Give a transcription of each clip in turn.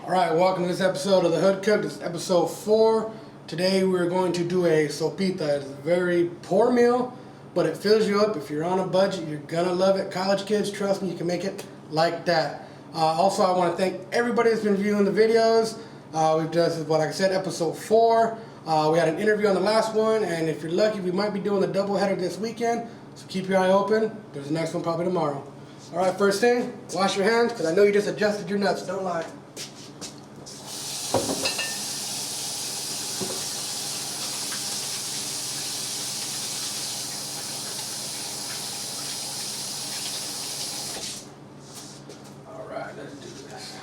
Alright, welcome to this episode of The Hood Cook. This is episode 4. Today we're going to do a sopita. It's a very poor meal, but it fills you up. If you're on a budget, you're gonna love it. College kids, trust me, you can make it like that. Also, I want to thank everybody that's been viewing the videos. We've done this, like I said, episode 4. We had an interview on the last one, and if you're lucky, we might be doing the doubleheader this weekend. So keep your eye open. There's the next one probably tomorrow. Alright, first thing, wash your hands, because I know you just adjusted your nuts, don't lie. Alright, let's do this.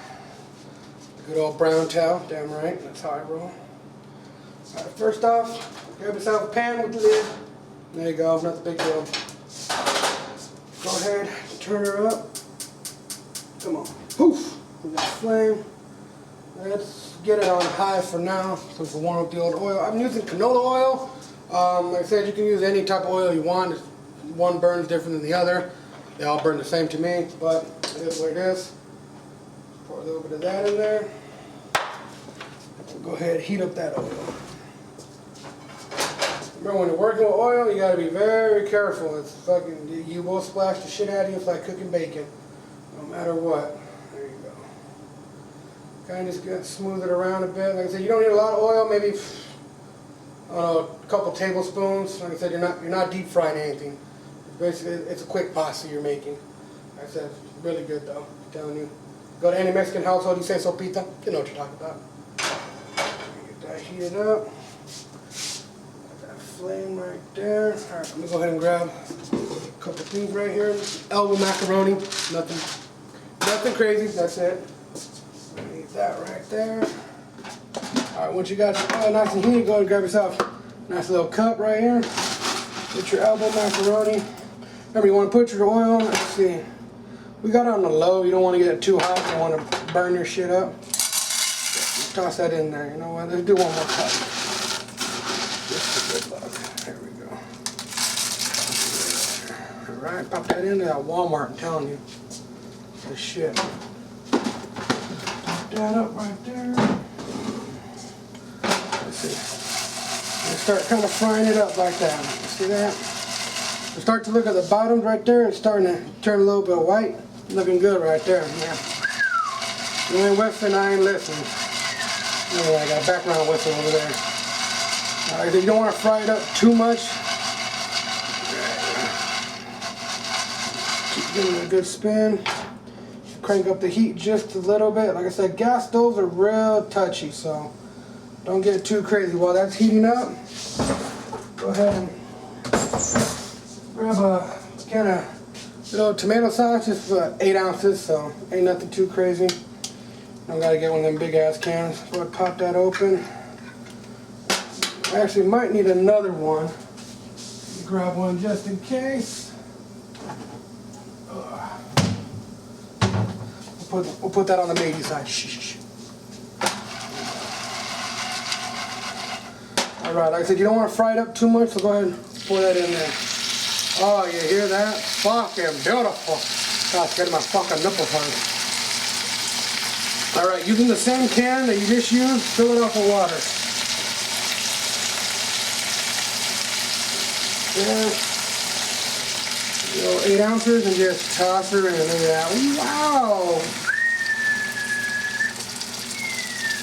Good old brown towel, damn right, that's how I roll. Alright, first off, grab yourself a pan with the lid. There you go, not the big deal. Go ahead, turn her up. Come on, poof, with that flame. Let's get it on high for now, so we can warm up the old oil. I'm using canola oil. Like I said, you can use any type of oil you want. One burns different than the other. They all burn the same to me, but it is what it is. Pour a little bit of that in there. Go ahead and heat up that oil. Remember, when you're working with oil, you gotta be very careful. It's fucking, you will splash the shit out of you. It's like cooking bacon, no matter what. There you go. Kind of just get smooth it around a bit. Like I said, you don't need a lot of oil. Maybe, I don't know, a couple tablespoons. Like I said, you're not deep frying anything. Basically, it's a quick pasta you're making. Like I said, it's really good though. I'm telling you. Go to any Mexican household, you say sopita, you know what you're talking about. Get that heated up. Flame right there. Alright, I'm gonna go ahead and grab a couple things right here. Elbow macaroni. Nothing crazy, that's it. Leave that right there. Alright, once you got your oil nice and heated, go and grab yourself a nice little cup right here. Get your elbow macaroni. Remember, you want to put your oil, let's see. We got it on the low, you don't want to get it too hot, you don't want to burn your shit up. Just toss that in there, you know what, let's do one more cup. There we go. Alright, pop that into that Walmart, I'm telling you. This shit. Pop that up right there. Let's see. And start kind of frying it up like that. See that? We start to look at the bottoms right there. It's starting to turn a little bit white. Looking good right there. Yeah. You ain't whistling, I ain't listening. Anyway, I got a background whistle over there. Alright, you don't want to fry it up too much. Keep giving it a good spin. Crank up the heat just a little bit. Like I said, gas stoves are real touchy, so don't get too crazy. While that's heating up, go ahead and grab a can of little tomato sauce, just 8 ounces, so ain't nothing too crazy. Don't gotta get one of them big ass cans. Go ahead and pop that open. I actually might need another one. Grab one just in case. We'll put that on the maybe side. Shh. Alright, like I said, you don't want to fry it up too much, so go ahead and pour that in there. Oh, you hear that? Fucking beautiful. Gosh, getting my fucking nipples hard. Alright, using the same can that you just used, fill it up with water. Yeah. 8 ounces and just toss her in. Look at that. Wow!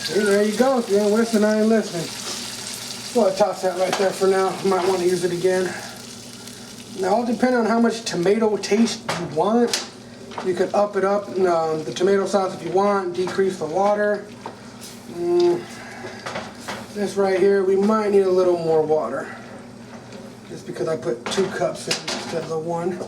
See, there you go. If you ain't listening, I ain't listening. Well, I toss that right there for now. Might want to use it again. Now, all depending on how much tomato taste you want. You can up it up, the tomato sauce if you want, decrease the water. This right here, we might need a little more water. Just because I put 2 cups in instead of the 1.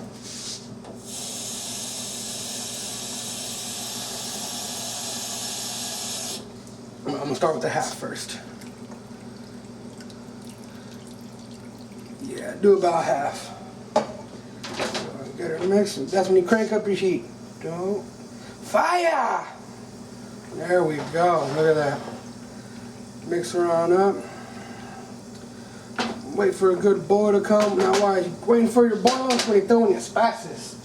I'm going to start with the half first. Yeah, do about half. Get her mixed. That's when you crank up your heat. Don't. Fire! There we go. Look at that. Mix her on up. Wait for a good boil to come. Now while you're waiting for your boil, when you're throwing your spices.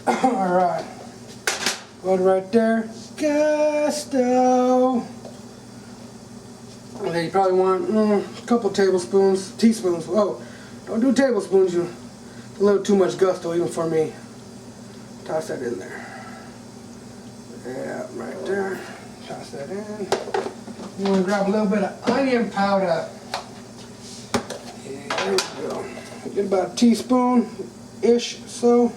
Alright. Go One right there. Gusto. Okay, you probably want a couple tablespoons, teaspoons. Oh, don't do tablespoons. You a little too much gusto even for me. Toss that in there. Yeah, right there. Toss that in. You want to grab a little bit of onion powder. Yeah, there we go. Get about a teaspoon-ish, so.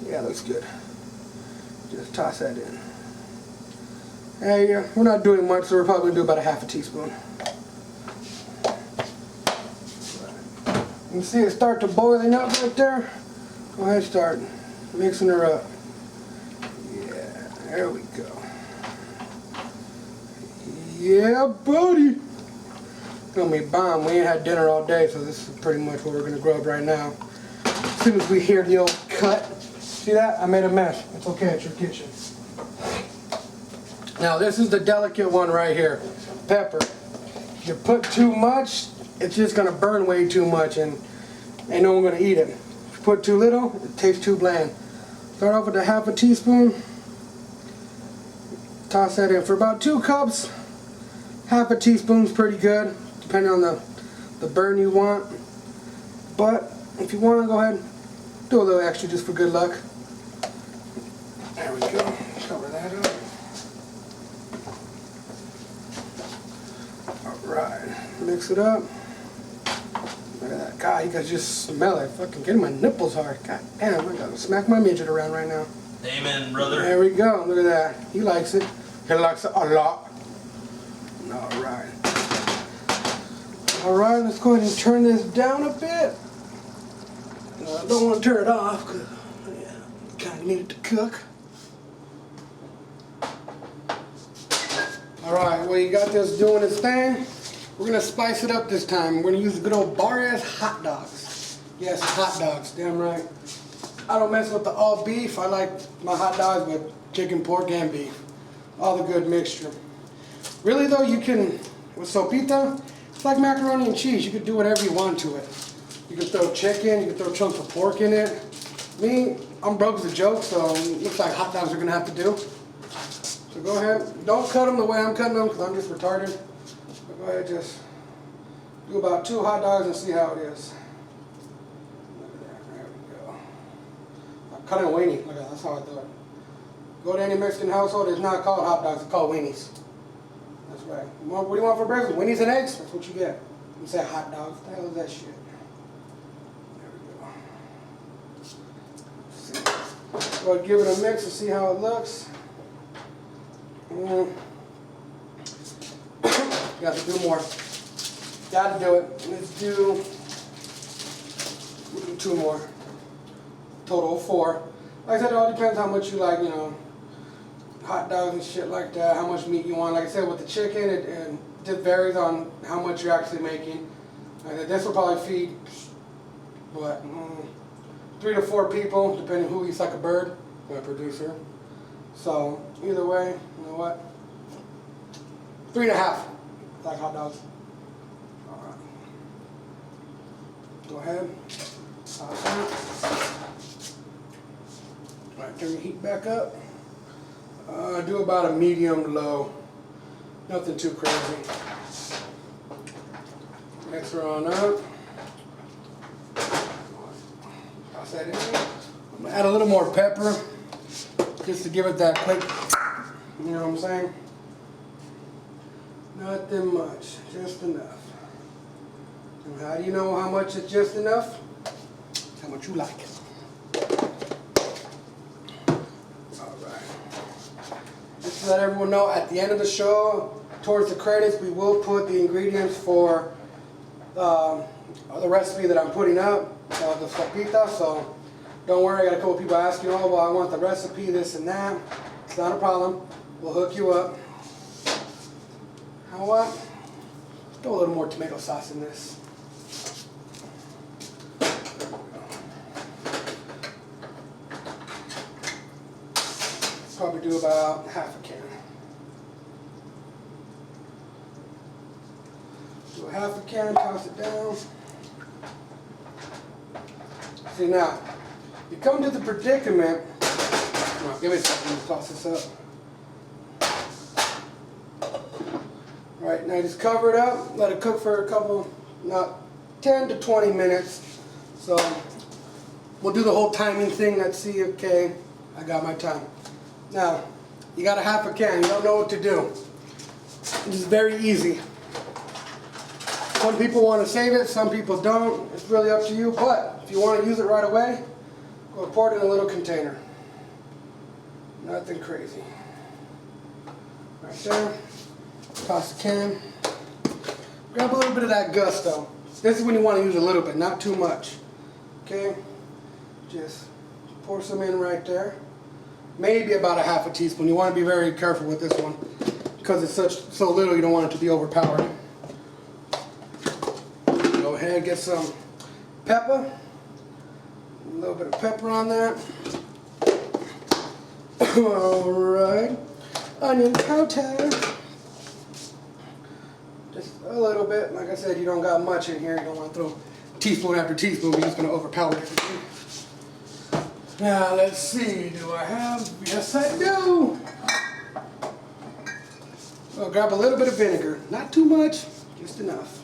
Yeah, looks good. Just toss that in. Hey, we're not doing much, so we're probably going to do about a half a teaspoon. You can see it start to boiling up right there. Go ahead and start mixing her up. Yeah, there we go. Yeah, buddy. It's gonna be bomb. We ain't had dinner all day, so this is pretty much what we're gonna grub right now. As soon as we hear the old cut, see that? I made a mess. It's okay, it's your kitchen. Now this is the delicate one right here, pepper. If you put too much, it's just gonna burn way too much, and ain't no one gonna eat it. If you put too little, it tastes too bland. Start off with a half a teaspoon. Toss that in for about 2 cups. Half a teaspoon's pretty good, depending on the burn you want. But if you want to, go ahead, do a little extra just for good luck. There we go. Cover that up. Alright, mix it up. Look at that. God, you guys just smell it. Fucking getting my nipples hard. God damn, I gotta smack my midget around right now. Amen, brother. There we go. Look at that. He likes it. He likes it a lot. Alright. Alright, let's go ahead and turn this down a bit. I don't want to turn it off because I kind of need it to cook. Alright, well, you got this doing its thing. We're going to spice it up this time. We're going to use the good old bar-ass hot dogs. Yes, hot dogs, damn right. I don't mess with the all beef. I like my hot dogs with chicken, pork, and beef. All the good mixture. Really though, you can, with Sopita, it's like macaroni and cheese. You can do whatever you want to it. You can throw chicken, you can throw chunks of pork in it. Me, I'm broke as a joke, so it looks like hot dogs are gonna have to do. So go ahead, don't cut them the way I'm cutting them because I'm just retarded. But go ahead, just do about 2 hot dogs and see how it is. Look at that, there we go. I'm cutting a weenie, look at that, that's how I do it. Go to any Mexican household, it's not called hot dogs, it's called weenies. That's right. What do you want for breakfast? Weenies and eggs? That's what you get. You say hot dogs. What the hell is that shit? There we go. Go ahead, give it a mix and see how it looks. Got to do more. Got to do it. Let's do 2 more. Total of 4. Like I said, it all depends how much you like, you know, hot dogs and shit like that, how much meat you want. Like I said, with the chicken, it just varies on how much you're actually making. Like this will probably feed, what, 3 to 4 people, depending who eats like a bird, my producer. So, either way, you know what? 3.5, like hot dogs. Alright. Go ahead. Alright, turn your heat back up. Do about a medium low. Nothing too crazy. Mix her on up. Toss that in. I'm gonna add a little more pepper just to give it that quick, you know what I'm saying? Nothing much, just enough. And how do you know how much is just enough? How much you like it. Just to let everyone know, at the end of the show, towards the credits, we will put the ingredients for the recipe that I'm putting up, the Sopita. So don't worry, I got a couple people asking, oh, well, I want the recipe, this and that. It's not a problem. We'll hook you up. You know what? Let's throw a little more tomato sauce in this. Probably do about half a can. Do a half a can, toss it down. See now, you come to the predicament Come on, give me a second to toss this up. Alright, now just cover it up, let it cook for a couple, not 10 to 20 minutes. So we'll do the whole timing thing. Let's see, okay, I got my time. Now, you got a half a can, you don't know what to do. It's very easy. Some people want to save it, some people don't. It's really up to you, but if you want to use it right away, go pour it in a little container. Nothing crazy. Right there. Toss the can. Grab a little bit of that gusto. This is when you want to use a little bit, not too much. Okay? Just pour some in right there. Maybe about a half a teaspoon. You want to be very careful with this one because it's so little you don't want it to be overpowered. Go ahead, get some pepper. A little bit of pepper on that. Alright. Onion powder. Just a little bit. Like I said, you don't got much in here. You don't want to throw teaspoon after teaspoon. You're just going to overpower everything. Now let's see. Do I have? Yes, I do. I'll grab a little bit of vinegar. Not too much. Just enough.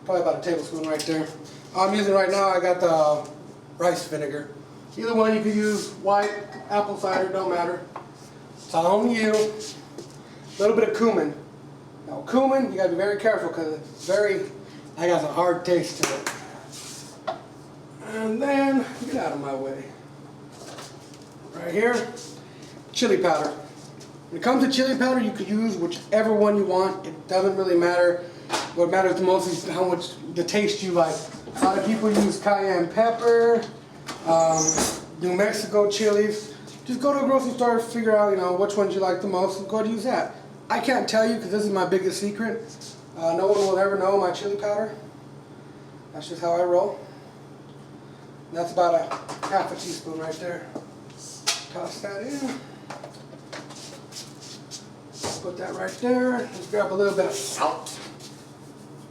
Probably about a tablespoon right there. I'm using right now, I got the rice vinegar. Either one you could use, white, apple cider, don't matter. It's all on you. A little bit of cumin. Now cumin, you gotta be very careful because it's that has a hard taste to it. And then, get out of my way. Right here, chili powder. When it comes to chili powder, you could use whichever one you want. It doesn't really matter. What matters the most is how much the taste you like. A lot of people use cayenne pepper, New Mexico chilies. Just go to a grocery store, figure out which ones you like the most, and go to use that. I can't tell you because this is my biggest secret. No one will ever know my chili powder. That's just how I roll. And that's about a half a teaspoon right there. Toss that in. Put that right there. Let's grab a little bit of salt.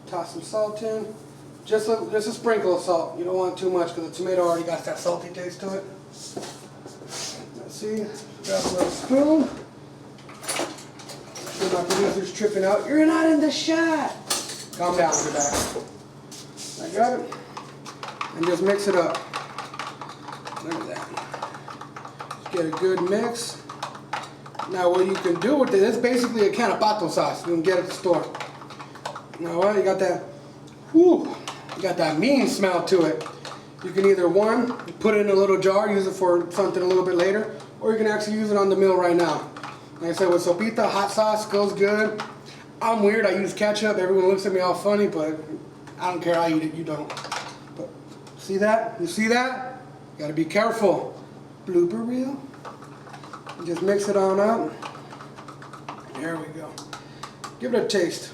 Toss some salt in. Just a sprinkle of salt. You don't want too much because the tomato already got that salty taste to it. Let's see. Grab a little spoon. My producer's tripping out. You're not in the shot. Calm down, get back. I got it. And just mix it up. Look at that. Just get a good mix. Now what you can do with it is basically a can of pato sauce you can get at the store. Now what? You got that, whew, you got that mean smell to it. You can either put it in a little jar, use it for something a little bit later, or you can actually use it on the meal right now. Like I said, with Sopita, hot sauce goes good. I'm weird, I use ketchup. Everyone looks at me all funny, but I don't care, I eat it, you don't. But see that? You see that? You gotta be careful. Blooper reel. Just mix it on up. There we go. Give it a taste.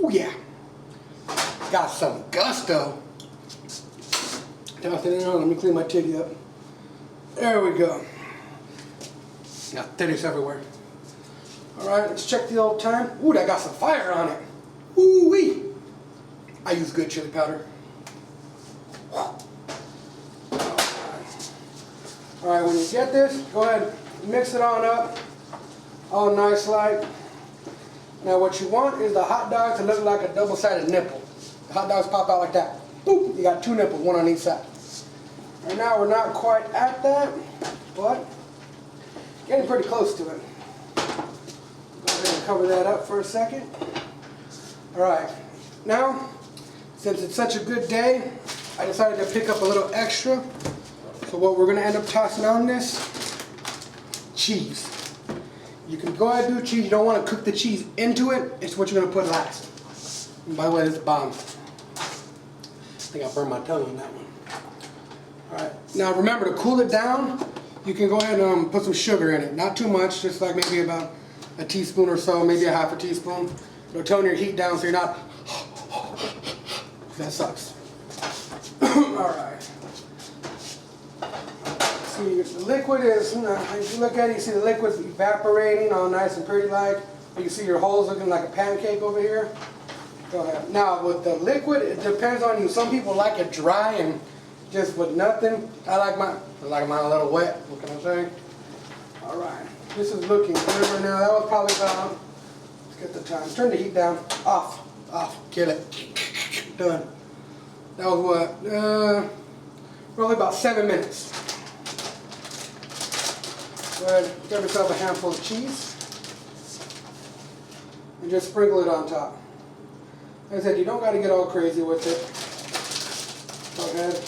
Oh yeah. Got some gusto. Toss it in. Let me clean my titty up. There we go. Got titties everywhere. Alright, let's check the old time. Ooh, that got some fire on it. Ooh wee. I use good chili powder. Alright, when you get this, go ahead and mix it on up. All nice like. Now what you want is the hot dog to look like a double-sided nipple. The hot dogs pop out like that. Boop! You got two nipples, one on each side. Right now we're not quite at that, but getting pretty close to it. Go ahead and cover that up for a second. Alright, now since it's such a good day, I decided to pick up a little extra. So what we're going to end up tossing on this, cheese. You can go ahead and do cheese. You don't want to cook the cheese into it. It's what you're going to put last. And by the way, this is bomb. I think I burned my tongue on that one. Alright, now remember to cool it down, you can go ahead and put some sugar in it. Not too much, just like maybe about a teaspoon or so, maybe a half a teaspoon. It'll tone your heat down so you're not... That sucks. Alright. See, the liquid is, if you look at it, you see the liquid's evaporating all nice and pretty like. You can see your holes looking like a pancake over here. Go ahead. Now with the liquid, it depends on you. Some people like it dry and just with nothing. I like mine a little wet. What can I say? All right. This is looking good right now. That was probably about. Let's get the time. Turn the heat down. Off. Kill it. Done. That was what? Probably about 7 minutes. Go ahead. Grab yourself a handful of cheese and just sprinkle it on top. Like I said, you don't got to get all crazy with it. Go ahead.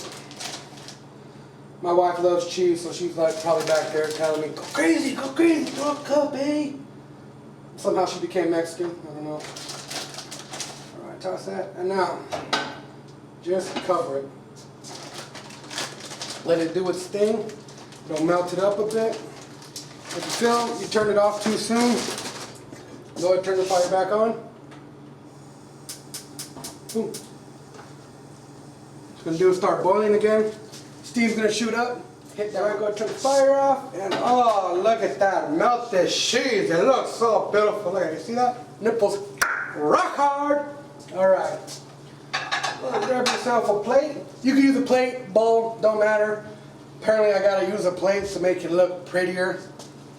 My wife loves cheese, so she's like probably back there telling me, go crazy, throw a cup, eh? Somehow she became Mexican, I don't know. All right, toss that, and now, just cover it. Let it do its thing. It'll melt it up a bit. If you feel you turn it off too soon, go ahead and turn the fire back on. Boom. It's going to do is start boiling again. Steam's going to shoot up. Hit that. Right, go turn the fire off. And oh, look at that. Melt this cheese. It looks so beautiful. Look at it. You see that? Nipples rock hard. All right. Well, grab yourself a plate. You can use a plate, bowl, don't matter. Apparently I got to use a plate to make it look prettier.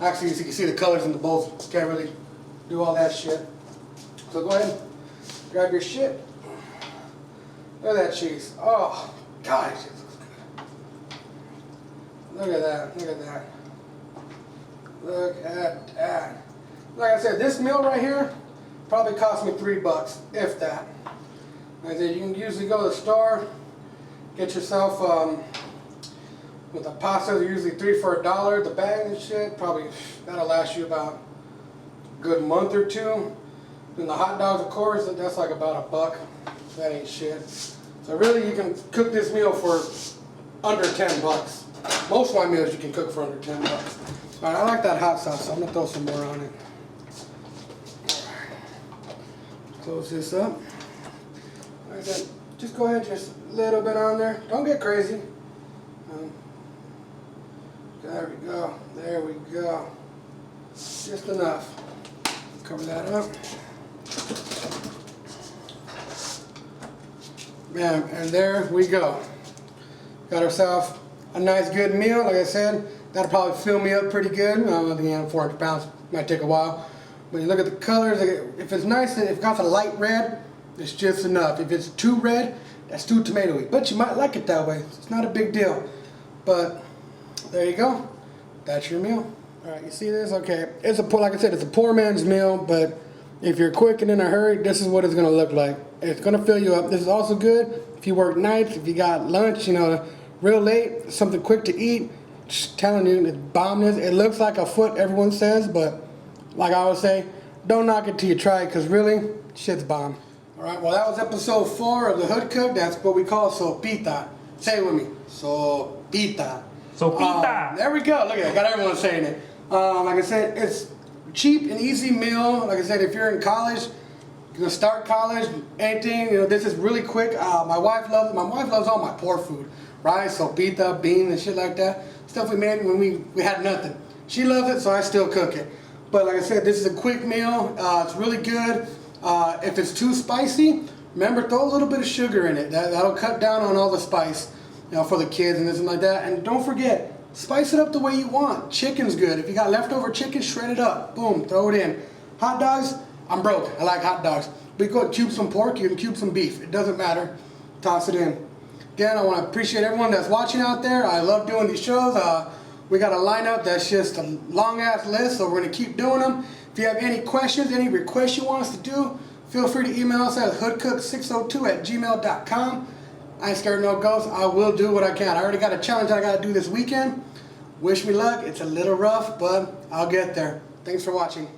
Actually, you can see the colors in the bowls. Can't really do all that shit. So go ahead. Grab your shit. Look at that cheese. Oh, God, it looks good. Look at that. Look at that. Look at that. Like I said, this meal right here probably cost me $3, if that. Like I said, you can usually go to the store, get yourself, with the pasta, they're usually 3 for $1. The bag and shit, probably, that'll last you about a good month or two. And the hot dogs, of course, that's like about $1. That ain't shit. So really, you can cook this meal for under $10. Most of my meals you can cook for under $10. All right, I like that hot sauce, so I'm gonna throw some more on it. All right. Close this up. Like I said, just go ahead, just a little bit on there. Don't get crazy. There we go. There we go. Just enough. Cover that up. Bam, and there we go. Got ourselves a nice good meal. Like I said, that'll probably fill me up pretty good. Again, 400 pounds might take a while. When you look at the colors, if it's nice and if it got a light red, it's just enough. If it's too red, that's too tomatoey. But you might like it that way. It's not a big deal. But there you go. That's your meal. All right, you see this? Okay, it's like I said, it's a poor man's meal, but if you're quick and in a hurry, this is what it's gonna look like. It's gonna fill you up. This is also good if you work nights, if you got lunch, you know, real late, something quick to eat. Just telling you, it's bombness. It looks like a foot, everyone says, but like I always say, don't knock it till you try it, because really, shit's bomb. All right, well, that was episode 4 of the Hood Cook. That's what we call Sopita. Say it with me. Sopita. Sopita. There we go. Look at it. Got everyone saying it. Like I said, it's cheap and easy meal. Like I said, if you're in college, you're gonna start college, anything. You know, this is really quick. My wife loves it. My wife loves all my poor food, rice, sopita, beans, and shit like that. Stuff we made when we had nothing. She loves it, so I still cook it. But like I said, this is a quick meal. It's really good. If it's too spicy, remember, throw a little bit of sugar in it. That'll cut down on all the spice, you know, for the kids and this and like that. And don't forget, spice it up the way you want. Chicken's good. If you got leftover chicken, shred it up. Boom, throw it in. Hot dogs, I'm broke. I like hot dogs. We go cube some pork, you can cube some beef. It doesn't matter. Toss it in. Again, I want to appreciate everyone that's watching out there. I love doing these shows. We got a lineup that's just a long-ass list, so we're going to keep doing them. If you have any questions, any requests you want us to do, feel free to email us at hoodcook602@gmail.com. I ain't scared of no ghosts. I will do what I can. I already got a challenge I got to do this weekend. Wish me luck. It's a little rough, but I'll get there. Thanks for watching.